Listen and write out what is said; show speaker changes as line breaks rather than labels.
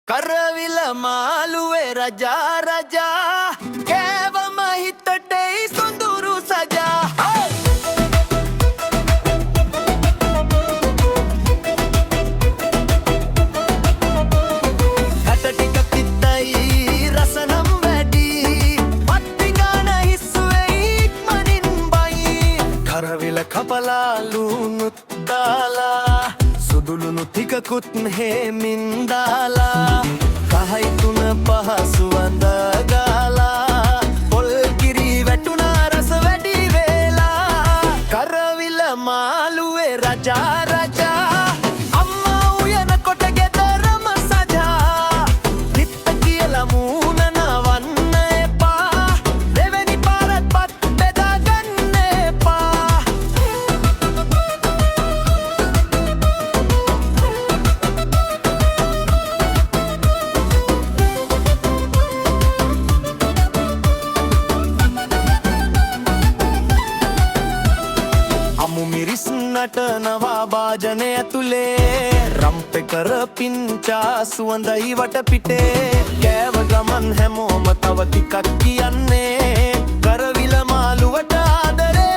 කරවිල මාළුවේ රජා රජා කෑවම හිතට සොඳුරු සජා කට ටික පිත්තයි රසනම් වැඩි පත්තිගාන හිස්සුවෙයි ඉක්මනින් බයි කරවිල කපලා ලුණුත් දාලා සුදුලුණු ටිකකුත් හේමින් දාලා කහයි තුන පහ සුවඳ ගාලා පොල් කිරි වැටුණා රස වැඩි වෙලා කරවිල මාළුවේ රජා රජා අම්මා උයන කොට ගෙදරම සජා තිත්ත කියලා මූණ නවන්න එපා දෙවෙනි පාරත් පත් බෙදා ගන්න එපා මිරිස් නටනවා භාජනය ඇතුලේ රම්පෙ කර පිංචා සුවඳයි වටපිටේ කෑව ගමන් හැමෝම තව ටිකක් කියන්නේ කරවිල මාළුවට ආදරේ